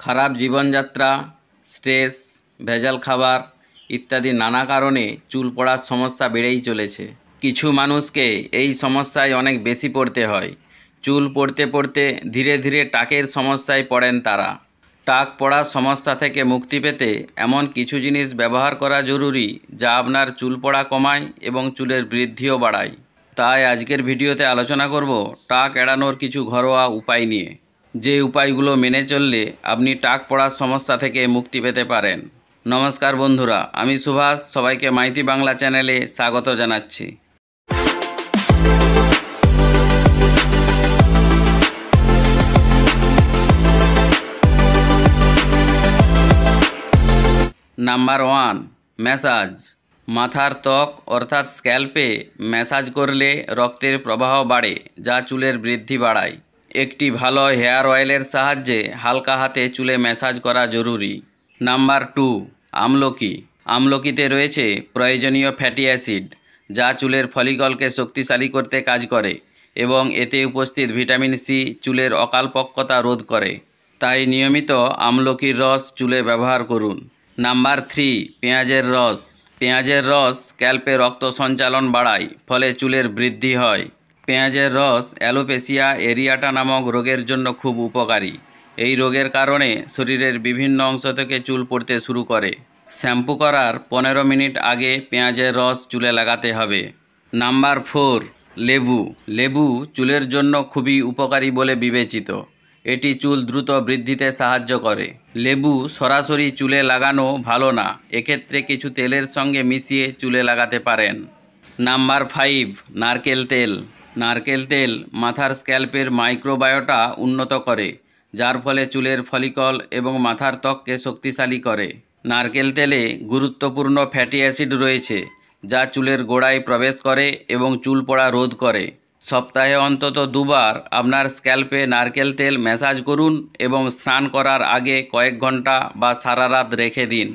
খারাপ জীবনযাত্রা, স্ট্রেস, ভেজাল খাবার ইত্যাদি নানা কারণে চুল পড়ার সমস্যা বেড়েই চলেছে। কিছু মানুষকে এই সমস্যায় অনেক বেশি পড়তে হয়। চুল পড়তে পড়তে ধীরে ধীরে টাকের সমস্যায় পড়েন তারা। টাক পড়ার সমস্যা থেকে মুক্তি পেতে এমন কিছু জিনিস ব্যবহার করা জরুরি যা আপনার চুল পড়া কমায় এবং চুলের বৃদ্ধিও বাড়ায়। তাই আজকের ভিডিওতে আলোচনা করব টাক এড়ানোর কিছু ঘরোয়া উপায় নিয়ে, যে উপায়গুলো মেনে চললে আপনি টাক পড়ার সমস্যা থেকে মুক্তি পেতে পারেন। নমস্কার বন্ধুরা, আমি সুভাষ, সবাইকে মাইতি বাংলা চ্যানেলে স্বাগত জানাচ্ছি। Number 1, massage. মাথার ত্বক অর্থাৎ স্ক্যাল্পে ম্যাসাজ করলে রক্তের প্রবাহ বাড়ে, যা চুলের বৃদ্ধি বাড়ায়। একটি ভালো হেয়ার অয়েলের সাহায্যে হালকা হাতে চুলে ম্যাসাজ করা জরুরি। নাম্বার 2, আমলকি। আমলকিতে রয়েছে প্রয়োজনীয় ফ্যাটি অ্যাসিড, যা চুলের ফলিকলকে শক্তিশালী করতে কাজ করে এবং এতে উপস্থিত ভিটামিন সি চুলের অকালপক্কতা রোধ করে। তাই নিয়মিত আমলকির রস চুলে ব্যবহার করুন। নাম্বার 3, পেঁয়াজের রস। পেঁয়াজের রস স্ক্যাল্পে রক্ত সঞ্চালন বাড়ায়, ফলে চুলের বৃদ্ধি হয়। পেঁয়াজের রস অ্যালোপেসিয়া এরিয়াটা নামক রোগের জন্য খুব উপকারী। এই রোগের কারণে শরীরের বিভিন্ন অংশ থেকে চুল পড়তে শুরু করে। শ্যাম্পু করার 15 মিনিট আগে পেঁয়াজের রস চুলে লাগাতে হবে। নাম্বার 4, লেবু। লেবু চুলের জন্য খুবই উপকারী বলে বিবেচিত। এটি চুল দ্রুত বৃদ্ধিতে সাহায্য করে। লেবু সরাসরি চুলে লাগানো ভালো না, এক্ষেত্রে কিছু তেলের সঙ্গে মিশিয়ে চুলে লাগাতে পারেন। নাম্বার 5, নারকেল তেল। নারকেল তেল মাথার স্ক্যাল্পের মাইক্রোবায়োটা উন্নত করে, যার ফলে চুলের ফলিকল এবং মাথার ত্বককে শক্তিশালী করে। নারকেল তেলে গুরুত্বপূর্ণ ফ্যাটি অ্যাসিড রয়েছে, যা চুলের গোড়ায় প্রবেশ করে এবং চুল পড়া রোধ করে। সপ্তাহে অন্তত 2 বার আপনার স্ক্যাল্পে নারকেল তেল ম্যাসাজ করুন এবং স্নান করার আগে কয়েক ঘন্টা বা সারা রাত রেখে দিন।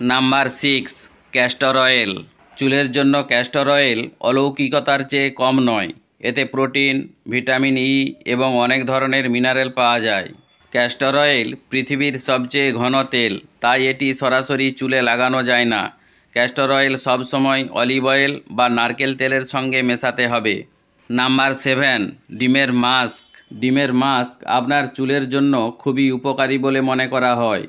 Number 6, castor oil. চুলের জন্য ক্যাস্টর অয়েল অলৌকিকতার চেয়ে কম নয়। এতে প্রোটিন, ভিটামিন ই এবং অনেক ধরনের মিনারেল পাওয়া যায়। ক্যাস্টর অয়েল পৃথিবীর সবচেয়ে ঘন তেল, তাই এটি সরাসরি চুলে লাগানো যায় না। ক্যাস্টর অয়েল সবসময় অলিভ অয়েল বা নারকেল তেলের সঙ্গে মেশাতে হবে। নাম্বার 7, ডিমের মাস্ক। ডিমের মাস্ক আপনার চুলের জন্য খুবই উপকারী বলে মনে করা হয়।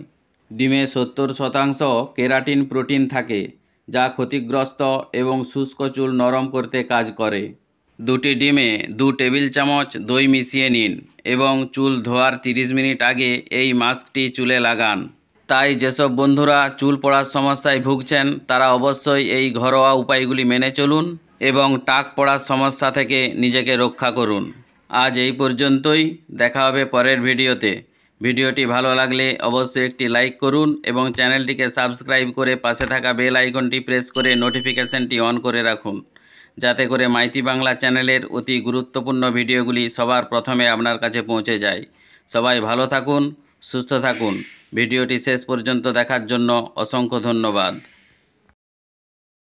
ডিমে 70% কেরাটিন প্রোটিন থাকে, যা ক্ষতিগ্রস্ত এবং শুষ্ক চুল নরম করতে কাজ করে। 2টি ডিমে 2 টেবিল চামচ দই মিশিয়ে নিন এবং চুল ধোয়ার 30 মিনিট আগে এই মাস্কটি চুলে লাগান। তাই যেসব বন্ধুরা চুল পড়ার সমস্যায় ভুগছেন তারা অবশ্যই এই ঘরোয়া উপায়গুলি মেনে চলুন এবং টাক পড়ার সমস্যা থেকে নিজেকে রক্ষা করুন। আজ এই পর্যন্তই, দেখা হবে পরের ভিডিওতে। ভিডিওটি ভালো লাগলে অবশ্যই একটি লাইক করুন এবং চ্যানেলটিকে সাবস্ক্রাইব করে পাশে থাকা বেল আইকনটি প্রেস করে নোটিফিকেশনটি অন করে রাখুন, যাতে করে মাইতি বাংলা চ্যানেলের অতি গুরুত্বপূর্ণ ভিডিওগুলি সবার প্রথমে আপনার কাছে পৌঁছে যায়। সবাই ভালো থাকুন, সুস্থ থাকুন। ভিডিওটি শেষ পর্যন্ত দেখার জন্য অসংখ্য ধন্যবাদ।